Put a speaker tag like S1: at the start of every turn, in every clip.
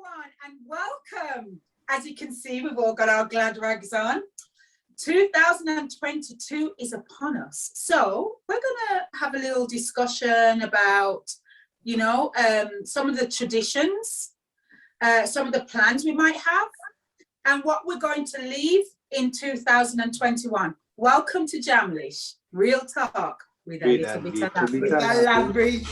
S1: everyone, and welcome. As you can see, we've all got our glad rags on. 2022 is upon us. So we're going to have a little discussion about, you know, some of the traditions, some of the plans we might have, and what we're going to leave in 2021. Welcome to Jamlish, real talk with a little bit of Labrish.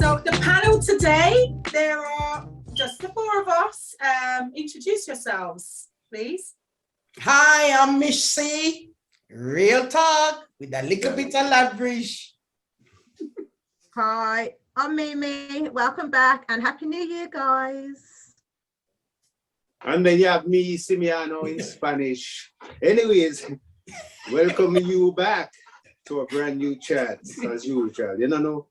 S1: So the panel today, there are just the four of us. Introduce yourselves, please.
S2: Hi, I'm Mish, real talk with a little bit of Labrish.
S3: Hi, I'm Mimi. Welcome back and Happy New Year, guys.
S4: And then you have me, Simeon, in Spanish. Anyways, welcoming you back to a brand new chat, as usual. You know?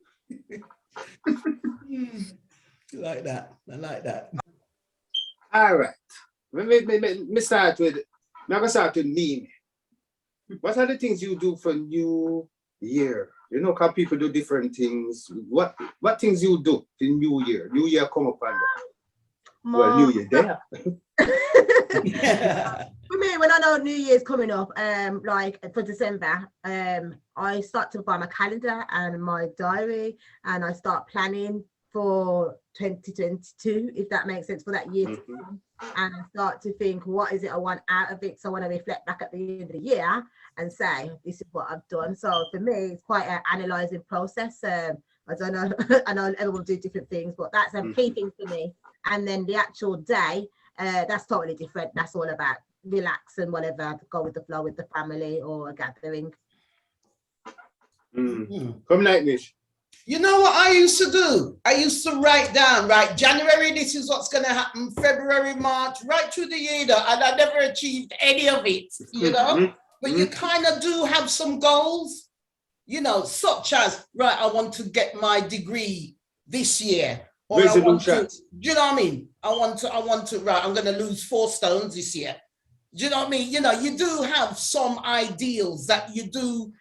S2: Like that. I like that.
S4: All right. Me start with, I'm going to start with Mimi. What are the things you do for New Year? You know, how people do different things. What things you do in New Year? New Year come up and well, New Year there.
S3: For me, when I know New Year's coming up, like for December, I start to buy my calendar and my diary, and I start planning for 2022, if that makes sense, for that year to come. And I start to think, what is it I want out of it? So I want to reflect back at the end of the year and say, this is what I've done. So for me, it's quite an analysing process. I don't know, I know everyone do different things, but that's a key thing for me. And then the actual day, that's totally different. That's all about relax and whatever, go with the flow with the family or a gathering.
S4: Come like Mish.
S2: You know what I used to do? I used to write down, right, January, this is what's going to happen, February, March, right through the year, though, and I never achieved any of it, you know? But you kind of do have some goals, you know, such as, right, I want to get my degree this year. Or I want to, do you know what I mean? I want to, right, I'm going to lose 4 stones this year. Do you know what I mean? You know, you do have some ideals that you do,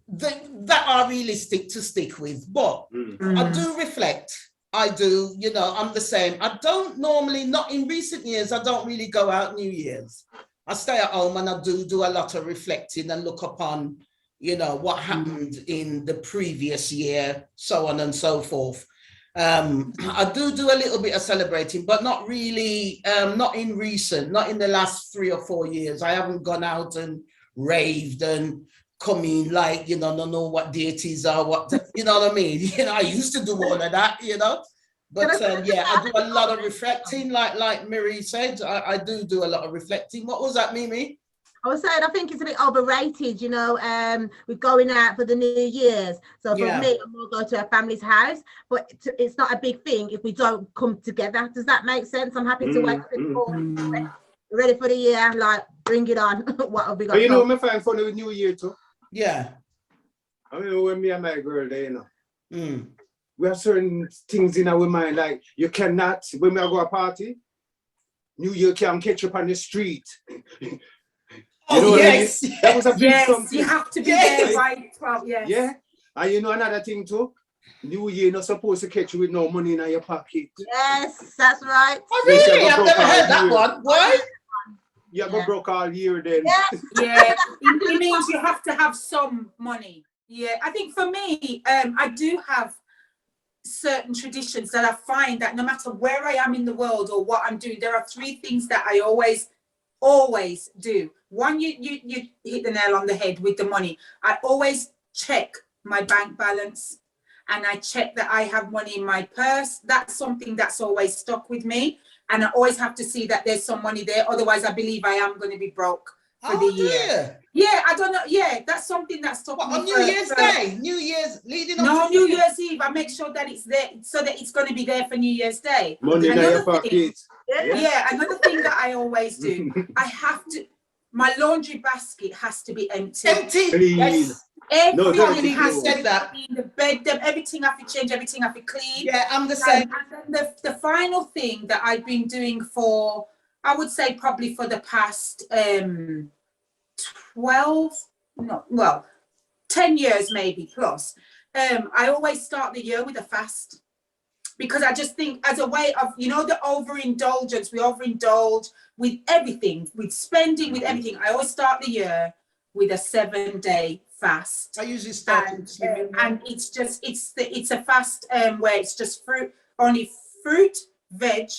S2: that are realistic to stick with, but I do reflect. I do, you know, I'm the same. I don't normally, not in recent years, I don't really go out New Year's. I stay at home and I do a lot of reflecting and look upon, you know, what happened in the previous year, so on and so forth. I do a little bit of celebrating, but not really, not in the last 3 or 4 years. I haven't gone out and raved and come in like, you know, don't know what deities are, what, you know what I mean? You know, I used to do all of that, you know, but yeah, I do a lot of reflecting, like Miri said, I do a lot of reflecting. What was that, Mimi?
S3: I was saying, I think it's a bit overrated, you know, with going out for the New Year's. So for me, I'm going to go to a family's house, but it's not a big thing if we don't come together. Does that make sense? I'm happy to wait ready for the year, like, bring it on. What have we got?
S4: You know, I find funny with New Year too.
S2: Yeah.
S4: I mean, when me and my girl there, you know, we have certain things in our mind, like you cannot, when we go to a party, New Year can't catch up on the street.
S2: Oh,
S4: you know
S2: yes.
S4: I mean? That was a big something.
S1: You have to be there by 12, yes.
S4: Yeah. And you know another thing too? New Year not supposed to catch you with no money in your pocket.
S3: Yes, that's right.
S2: Oh, really? I've never heard that one. Why?
S4: You go broke all year then.
S3: Yes.
S1: Yeah, it means you have to have some money. Yeah, I think for me, I do have certain traditions that I find that no matter where I am in the world or what I'm doing, there are 3 things that I always do. One, you hit the nail on the head with the money. I always check my bank balance and I check that I have money in my purse. That's something that's always stuck with me. And I always have to see that there's some money there. Otherwise, I believe I am going to be broke for the year. Yeah, I don't know. Yeah, that's something that's stuck with me.
S2: On New Year's Day? New Year's leading up
S1: No,
S2: to
S1: New Year's Eve. I make sure that it's there so that it's going to be there for New Year's Day.
S4: Money in your pocket.
S1: Yeah, another thing that I always do, I have to, my laundry basket has to be empty.
S2: Empty.
S1: Yes. Everything
S2: you
S1: has
S2: said
S1: to
S2: that.
S1: be in the bed, everything have to change, everything have to clean.
S2: Yeah, I'm the same.
S1: And then the final thing that I've been doing for, I would say probably for the past 10 years maybe plus, I always start the year with a fast. Because I just think as a way of, you know, the overindulgence, we overindulge with everything, with spending, with everything. I always start the year with a 7-day fast.
S2: I usually start
S1: and it's a fast where it's just only fruit, veg,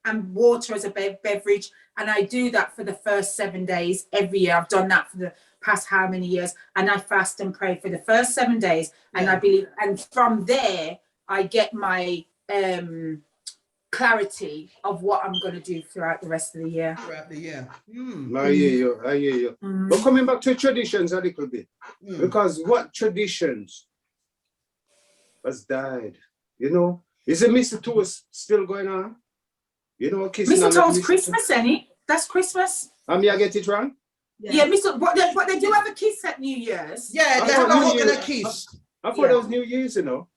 S1: and water as a beverage. And I do that for the first 7 days every year. I've done that for the past how many years, and I fast and pray for the first 7 days. And I believe, and from there I get my clarity of what I'm going to do throughout the rest of the year.
S4: I hear you. But coming back to traditions a little bit, because what traditions has died? You know, is the mistletoe still going on? You know, kissing.
S1: Mistletoe's Christmas, ain't it? That's Christmas.
S4: I get it wrong?
S1: Yeah, but they do have a kiss at New Year's.
S2: Yeah, they have a hug and a kiss.
S4: I thought it was New Year's, you know.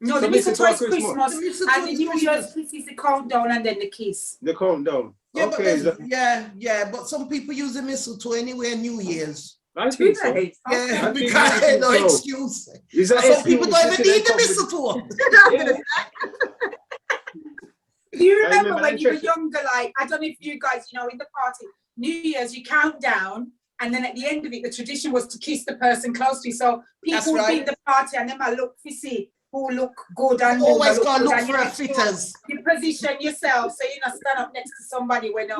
S1: No, the mistletoe is Christmas, and the New Year's kiss is the countdown and then the kiss.
S4: The countdown.
S2: Yeah,
S4: okay.
S2: But some people use the mistletoe anyway, New Year's.
S4: I think so.
S2: Yeah, because there's no excuse. Some people don't even need the mistletoe.
S1: Do you remember when you were younger, like, I don't know if you guys, you know, in the party, New Year's, you count down, and then at the end of it, the tradition was to kiss the person close to you. So people would be in the party and then I look to see who look good and
S2: always got to look for a fitters.
S1: You position yourself so you not stand up next to somebody when you're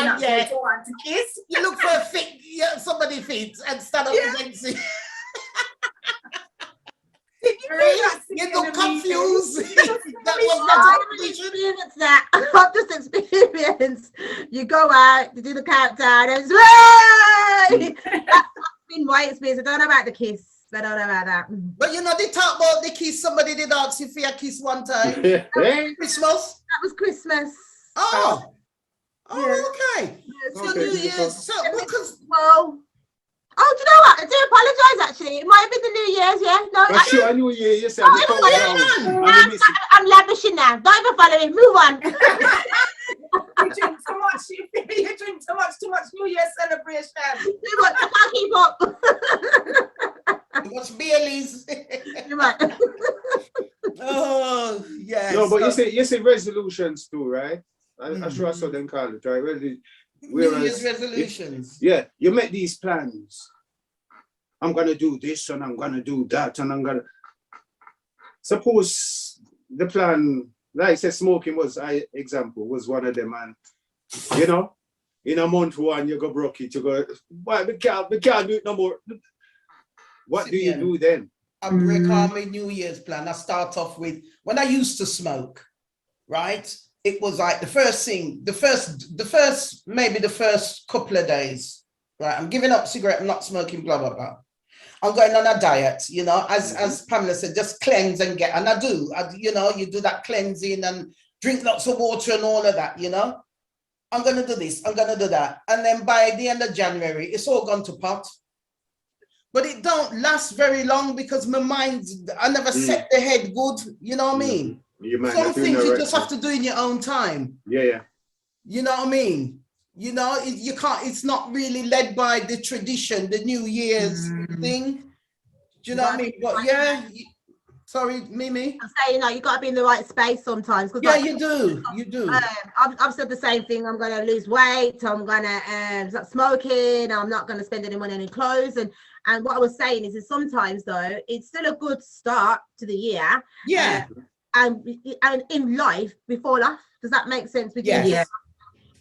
S1: not going to want to kiss.
S2: You look for a fit, somebody fits and stand up against it. You look confused.
S3: That I've just experienced. You go out, you do the countdown, and it's that's been my experience. I don't know about the kiss. I don't know about that.
S2: But you know, they talk about the kiss. Somebody did ask you for a kiss one time. Christmas.
S3: That was Christmas.
S2: Oh, okay. So New Year's. So because
S3: oh, do you know what? I do apologise. Actually, it might have been the New Year's. Yeah, no.
S4: But sure, I knew you said
S3: I'm lavishing now. Don't even follow me. Move on.
S1: You drink too much. You drink too much New Year's celebration.
S3: Too much. I can't keep up.
S2: Too much Baileys. Oh yeah.
S4: No, but you say resolutions too, right? I'm sure I saw them call it, right?
S2: New Year's resolutions.
S4: You make these plans. I'm gonna do this and I'm gonna do that and I'm gonna. Suppose the plan, like I said, smoking was was one of them, and you know, in a month one you go broke it. You go, why we can't do it no more. What do you do then?
S2: I break all my New Year's plan. I start off with when I used to smoke, right? It was like the first couple of days, right? I'm giving up cigarette, I'm not smoking, blah, blah, blah. I'm going on a diet, you know, as Pamela said, just cleanse and get, and I do, you know, you do that cleansing and drink lots of water and all of that, you know. I'm going to do this, I'm going to do that. And then by the end of January, it's all gone to pot. But it don't last very long because my mind, I never set the head good, you know what I mean? Some things you just have to do in your own time.
S4: Yeah.
S2: You know what I mean? You know, you can't, it's not really led by the tradition, the New Year's thing. Do you know what I mean? But yeah, sorry, Mimi.
S3: I'm saying, you got to be in the right space sometimes.
S2: Yeah, like, you do.
S3: I've said the same thing. I'm going to lose weight. I'm going to stop smoking. I'm not going to spend any money on clothes. And what I was saying is sometimes, though, it's still a good start to the year.
S2: Yeah.
S3: And in life, we fall off. Does that make sense?
S2: Yeah.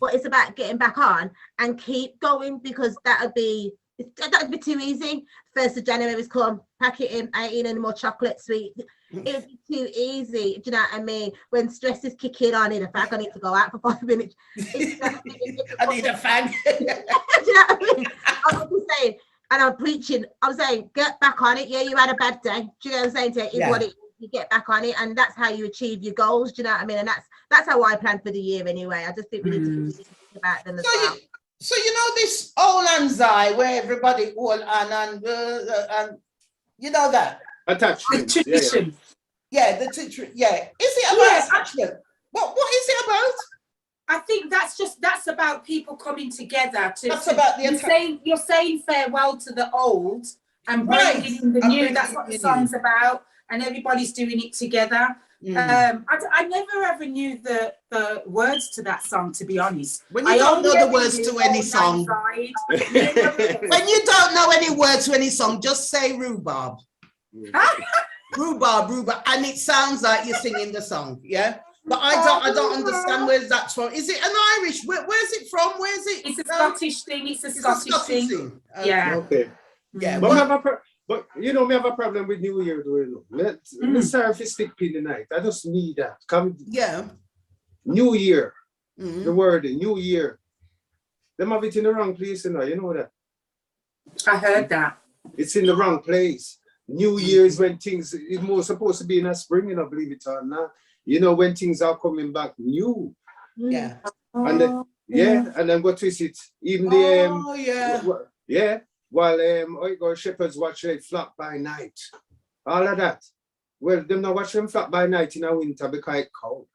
S3: But it's about getting back on and keep going, because that'd be too easy. 1st of January has come, pack it in, I ain't eating any more chocolate sweet. It'd be too easy. Do you know what I mean? When stress is kicking on, I need a fag, I need to go out for 5 minutes.
S2: I need a fag.
S3: Do you know what I mean? I'm just saying, and I'm preaching, I'm saying, get back on it. Yeah, you had a bad day. Do you know what I'm saying? It's what it is. You get back on it, and that's how you achieve your goals. Do you know what I mean? And that's how I plan for the year anyway. I just think we need to think about them as well.
S2: So you know this all hands eye where everybody hold on and you know that.
S4: Attachment.
S1: The tradition.
S2: Yeah, the teacher. Yeah, is it about attachment? What is it about?
S1: I think that's about people coming together to.
S2: That's about the
S1: you're saying farewell to the old and bringing in the new. That's what the song's about, and everybody's doing it together. I never ever knew the words to that song, to be honest.
S2: When you don't know the words to any song, when you don't know any words to any song, just say rhubarb. Rhubarb, and it sounds like you're singing the song, yeah. But I don't understand where that's from. Is it an Irish? Where's it from? Where is it?
S1: It's a Scottish thing. It's a Scottish thing. Yeah.
S4: Okay.
S2: Yeah.
S4: But you know, me have a problem with New Year, do you know? Let's start with stick pin tonight. I just need that.
S2: Yeah.
S4: New Year. The word New Year. Them have it in the wrong place, you know that.
S1: I heard that.
S4: It's in the wrong place. New Year is when things is more supposed to be in a spring, you know, believe it or not. You know, when things are coming back new.
S2: Yeah.
S4: And then, and then go twist it. Even the while shepherds watch they flock by night. All of that. Well, them not watch them flock by night in a winter because it's cold.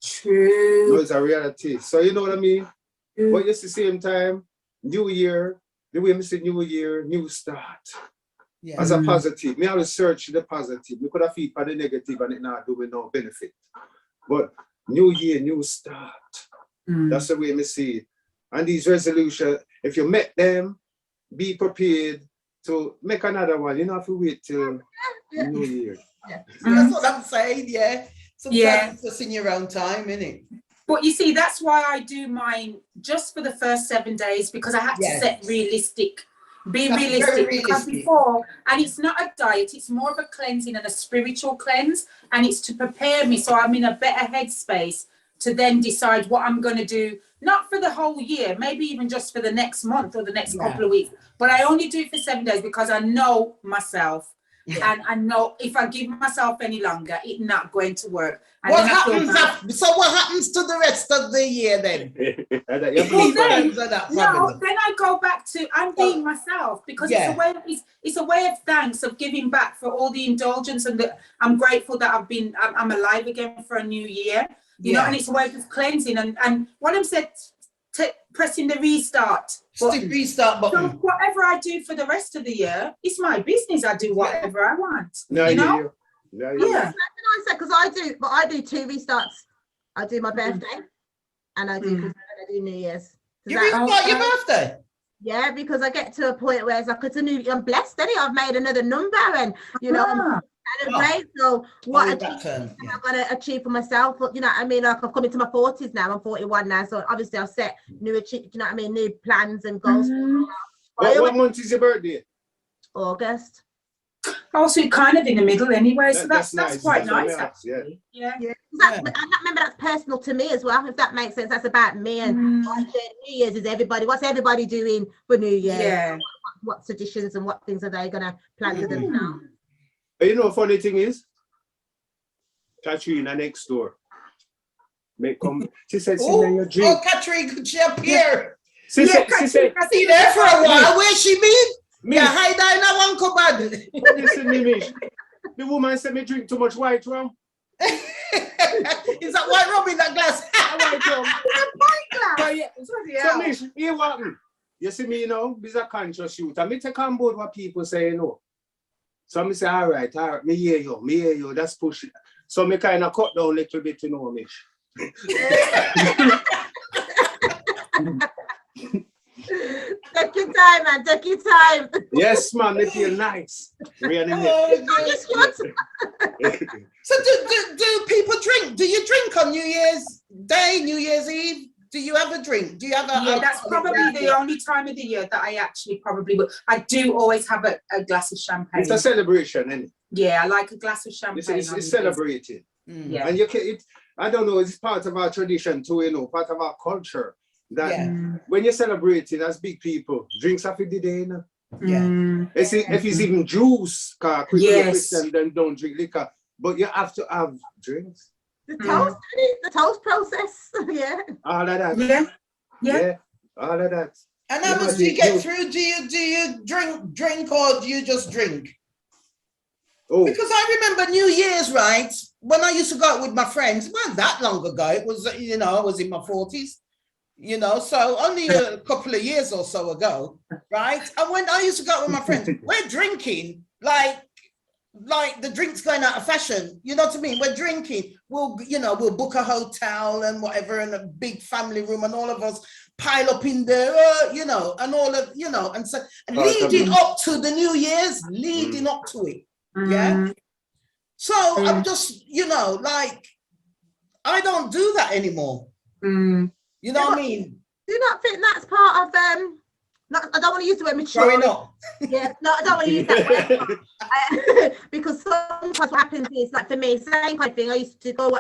S1: True.
S4: No, it's a reality. So you know what I mean? But it's the same time, New Year, the way we say New Year, new start.
S2: Yeah.
S4: As a positive. Me always search the positive. We could have feed for the negative and it not do no benefit. But New Year, new start. That's the way me see it. And these resolutions, if you make them, be prepared to make another one. You don't have to wait till New Year.
S2: Yeah. That's what I'm saying, yeah. Sometimes it's just in your own time, innit?
S1: But you see, that's why I do mine just for the first 7 days, because I had to set realistic. Realistic because before, and it's not a diet, it's more of a cleansing and a spiritual cleanse, and it's to prepare me so I'm in a better headspace to then decide what I'm going to do, not for the whole year, maybe even just for the next month or the next couple of weeks, but I only do it for 7 days because I know myself. And I know if I give myself any longer, it's not going to work. And
S2: what happens to the rest of the year then?
S1: Then I go back to I'm being myself, because it's a way of thanks, of giving back for all the indulgence, and I'm grateful that I'm alive again for a new year. You know, and it's a way of cleansing and what I'm said. Pressing the restart button. So whatever I do for the rest of the year, it's my business. I do whatever I want. You know?
S3: Because I do 2 restarts. I do my birthday and I do Christmas and I do New Year's.
S2: You restart your birthday?
S3: Yeah, because I get to a point where it's like I'm blessed, anyway. I've made another number, and you know, so what am I going to achieve for myself? You know what I mean? Like, I've come into my 40s now. I'm 41 now, so obviously I've set new plans and goals.
S4: What month is your birthday?
S3: August.
S1: Oh, so you're kind of in the middle anyway, so that's quite nice, actually. Yeah.
S3: Remember, that's personal to me as well, if that makes sense. That's about me, and New Year's is everybody. What's everybody doing for New Year? Yeah. What traditions and what things are they going to plan for themselves?
S4: You know, funny thing is, Katrina next door. She said, "Simeon, your drink."
S2: Oh, Katrina, could she appear?
S4: She said,
S2: "See there for a while. Where she been? Yeah, hide in a one cupboard."
S4: Listen, Mish. The woman said me drink too much white rum.
S2: Is that white rum in that glass?
S4: White rum.
S1: Yeah.
S4: So, Mish, here what? You see me, you know, this is a conscious youth. And me take on board what people say, you know. So I say, all right, me hear you, that's push it. So me kind of cut down a little bit, you know, Mish.
S3: Take your time, man, take your time.
S4: Yes, man, they feel nice. Really
S2: So do people drink? Do you drink on New Year's Day, New Year's Eve? Do you ever drink? Do you ever?
S1: Yeah, that's probably the only time of the year that I actually probably will. I do always have a glass of champagne.
S4: It's a celebration, isn't it?
S1: Yeah, I like a glass of champagne.
S4: It's celebrated.
S1: Yeah.
S4: And I don't know, it's part of our tradition too, you know, part of our culture. That when you're celebrating as big people, drinks after the day, you know? If it's even juice, Christian, then don't drink liquor. But you have to have drinks.
S3: The toast process,
S4: All of that. Yeah. all of that.
S2: And how much do you get through? Do you drink or do you just drink?
S4: Oh.
S2: Because I remember New Year's, right? When I used to go out with my friends, it wasn't that long ago. It was, you know, I was in my 40s, you know, so only a couple of years or so ago, right? And when I used to go out with my friends, we're drinking like the drink's going out of fashion. You know what I mean? We're drinking. We'll book a hotel and whatever, and a big family room, and all of us pile up in there, you know, and all of, you know, and so leading up to the New Year's, leading up to it. Yeah. So I'm just, you know, like, I don't do that anymore. You know what I mean?
S3: Do you not think that's part of I don't want to use the word mature.
S2: Growing up.
S3: Yeah, no, I don't want to use that word. Because sometimes what happens is, like for me, same kind of thing. I used to do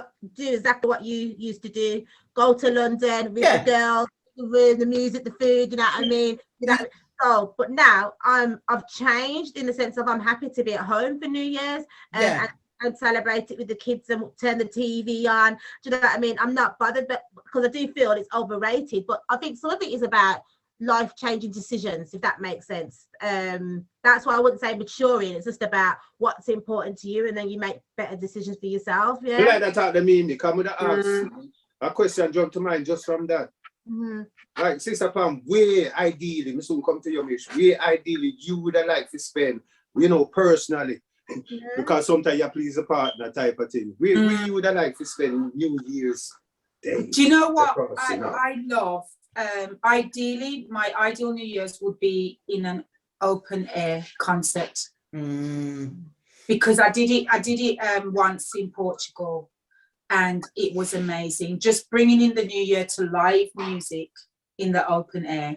S3: exactly what you used to do. Go to London with the girls, the room, the music, the food. You know what I mean? You know. So, but now I've changed in the sense of I'm happy to be at home for New Year's and celebrate it with the kids and turn the TV on. Do you know what I mean? I'm not bothered, but because I do feel it's overrated. But I think some of it is about life-changing decisions, if that makes sense. That's why I wouldn't say maturing. It's just about what's important to you, and then you make better decisions for yourself. Yeah.
S4: You like that out the meme? Come with the ask. A question jumped to mind just from that. Like, Sister Pam, where ideally, me soon come to your Mish, where ideally you would have liked to spend, you know, personally, because sometimes you please a partner type of thing. Where you would have liked to spend New Year's Day?
S1: Do you know what I love? Ideally, my ideal New Year's would be in an open air concert. Because I did it once in Portugal, and it was amazing. Just bringing in the new year to live music in the open air.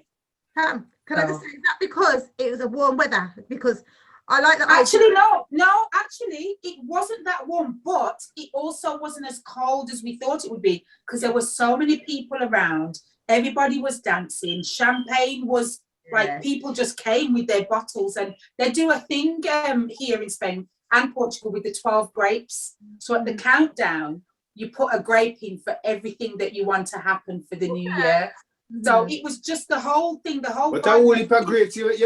S3: Can I just say that because it was a warm weather? Because I like that.
S1: Actually, no, actually, it wasn't that warm, but it also wasn't as cold as we thought it would be, because there were so many people around. Everybody was dancing. Champagne was like, people just came with their bottles, and they do a thing here in Spain and Portugal with the 12 grapes. So at the countdown, you put a grape in for everything that you want to happen for the new year. So it was just the whole thing, the whole.
S4: But I only per grapes. You
S1: know what?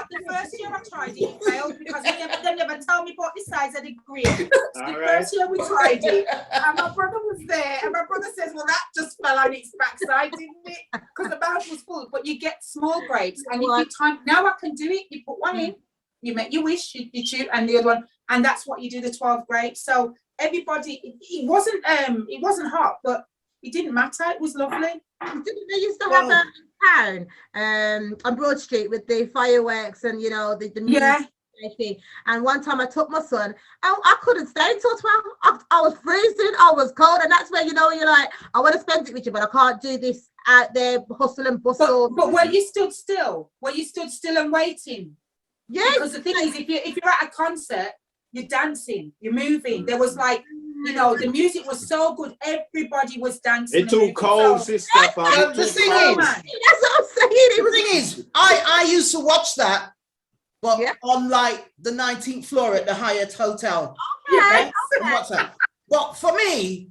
S1: The first year I tried it, failed because they never tell me about the size of the grape. First year we tried it, and my brother was there, and my brother says, "Well, that just fell on its backside, didn't it? Because the mouth was full." But you get small grapes, and if you time now, I can do it. You put one in, you make your wish, you chew, and the other one, and that's what you do. The 12 grapes. So everybody, it wasn't hot, but it didn't matter. It was lovely.
S3: They used to have a town on Broad Street with the fireworks and, you know, the music. Thing. And one time I took my son, I couldn't stay until 12. I was freezing, I was cold, and that's where, you know, you're like, I want to spend it with you, but I can't do this out there hustle and bustle.
S1: But were you stood still? Were you stood still and waiting?
S3: Yeah.
S1: Because the thing is, if you're at a concert, you're dancing, you're moving. There was like, you know, the music was so good. Everybody was dancing.
S4: It too cold, sister.
S2: The thing is,
S3: that's what I'm saying.
S2: The thing is, I used to watch that, but on like the 19th floor at the Hyatt Hotel. But for me,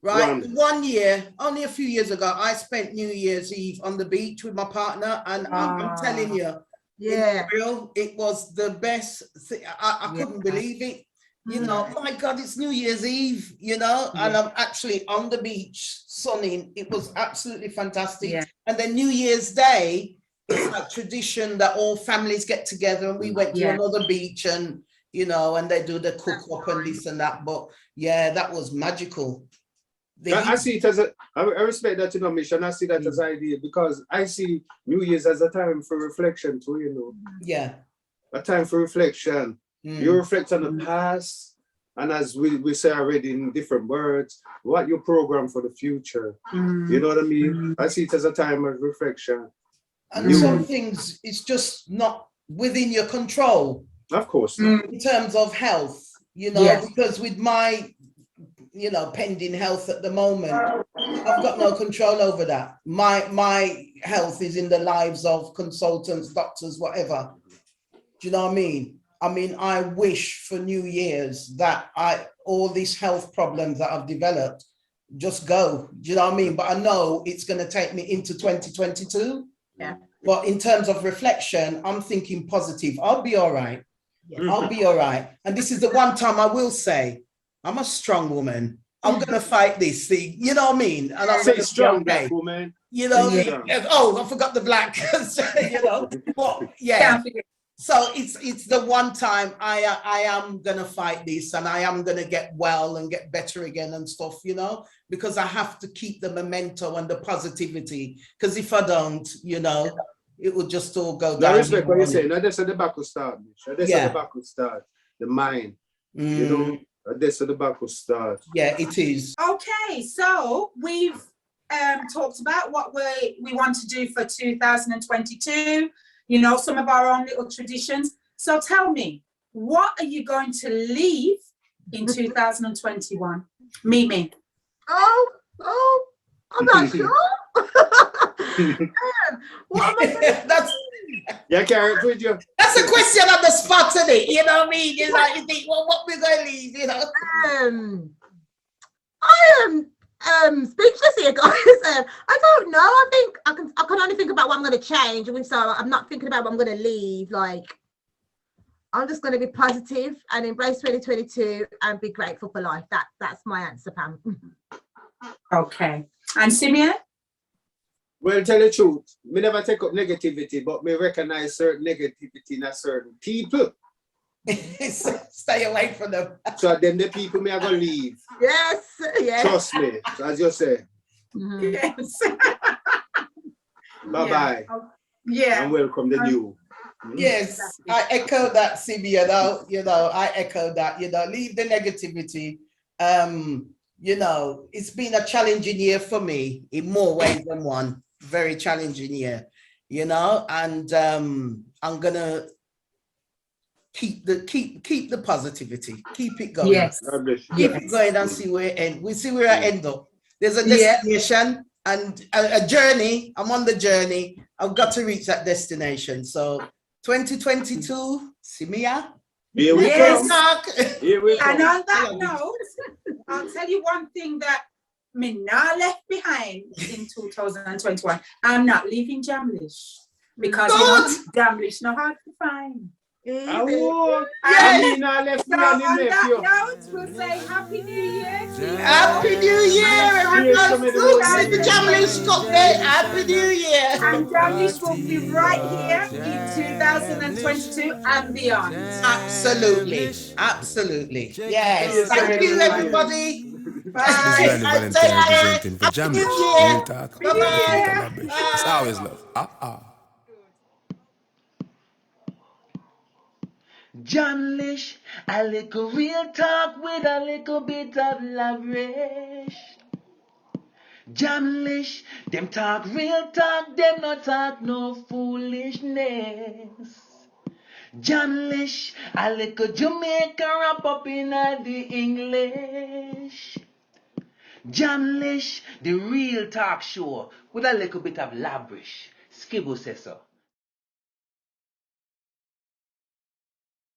S2: right, one year, only a few years ago, I spent New Year's Eve on the beach with my partner, and I'm telling you, it was the best thing. I couldn't believe it. You know, my God, it's New Year's Eve, you know, and I'm actually on the beach sunning. It was absolutely fantastic. Yeah. And then New Year's Day, it's like tradition that all families get together, and we went to another beach, and, you know, and they do the cook up and this and that. But yeah, that was magical.
S4: I see it as I respect that, you know, Mish, and I see that as an idea, because I see New Year's as a time for reflection too, you know. Yeah. A time for reflection. You reflect on the past, and as we say already in different words, what you program for the future. You know what I mean? I see it as a time of reflection.
S2: And some things, it's just not within your control.
S4: Of course.
S2: In terms of health, you know, because with my, you know, pending health at the moment, I've got no control over that. My health is in the lives of consultants, doctors, whatever. Do you know what I mean? I mean, I wish for New Year's that all these health problems that I've developed, just go. Do you know what I mean? But I know it's going to take me into 2022.
S3: Yeah.
S2: But in terms of reflection, I'm thinking positive. I'll be all right.
S3: Yeah.
S2: I'll be all right. And this is the one time I will say, I'm a strong woman. I'm going to fight this thing. You know what I mean? And I'm
S4: Say strong,
S2: okay.
S4: black woman.
S2: You know,
S4: Yeah.
S2: oh, I forgot the black. You know, but yeah. So it's the one time I am gonna fight this, and I am gonna get well and get better again and stuff, you know, because I have to keep the memento and the positivity. Because if I don't, you know, it will just all go down.
S4: No, respect what you say. No, that's at the back will start. That's
S2: Yeah.
S4: at the back will start. The mind. You know, that's at the back will start.
S2: Yeah, it is.
S1: Okay, so we've talked about what we want to do for 2022, you know, some of our own little traditions. So tell me, what are you going to leave in 2021? Mimi.
S3: Oh, I'm not sure. What am I gonna
S2: That's
S4: Yeah, carry it with you.
S2: that's a question on the spot, isn't it? You know what I mean? It's like you think, well, what we're gonna leave, you know?
S3: I am speechless here, guys. I don't know. I think I can only think about what I'm going to change, and so I'm not thinking about what I'm going to leave. Like, I'm just going to be positive and embrace 2022 and be grateful for life. That's my answer, Pam.
S1: Okay. And Simeon?
S4: Well, tell the truth, me never take up negativity, but me recognize certain negativity in a certain people.
S2: Stay away from them.
S4: So then the people me are gonna leave.
S3: Yes.
S4: Trust me, as you say.
S3: Mhm.
S1: Yes.
S4: Bye-bye.
S1: Yeah.
S4: And welcome the new.
S2: Yes, I echo that, Simeon. You know, I echo that. You know, leave the negativity. You know, it's been a challenging year for me in more ways than one. Very challenging year. You know, and I'm gonna keep the positivity. Keep it going.
S1: Yes.
S4: Labrish.
S2: Keep
S1: Yes.
S2: it going and see where we see where I end up. There's a destination and a journey. I'm on the journey. I've got to reach that destination. So 2022, Simeon.
S4: Here we
S1: Yes.
S4: come. Here we
S1: And
S4: come.
S1: on that note, I'll tell you one thing that me not left behind in 2021. I'm not leaving Jamlish because you know, Jamlish not hard to find.
S4: Oh,
S1: Yes.
S4: I mean, I left
S1: So
S4: me and
S1: on
S4: him
S1: that
S4: you.
S1: note, we'll say Happy New Year to you.
S2: Happy New Year, everyone.
S4: Cheers,
S2: Look, see the Jamlish Cup Day. Happy New Year.
S1: And Jamlish will be right here in 2022 and beyond.
S2: Absolutely. Absolutely. Yes.
S4: Yes,
S2: Thank you,
S4: yes.
S2: everybody.
S1: Bye.
S2: And take care.
S5: Presenting for
S2: Happy New
S5: Jamlish.
S2: Year.
S5: Real talk.
S2: Bye-bye.
S5: It's always love.
S6: Jamlish, a little real talk with a little bit of Labrish. Jamlish, them talk real talk, them not talk no foolishness. Jamlish, a little Jamaican wrap up in the English. Jamlish, the real talk show with a little bit of Labrish. Skibble says so.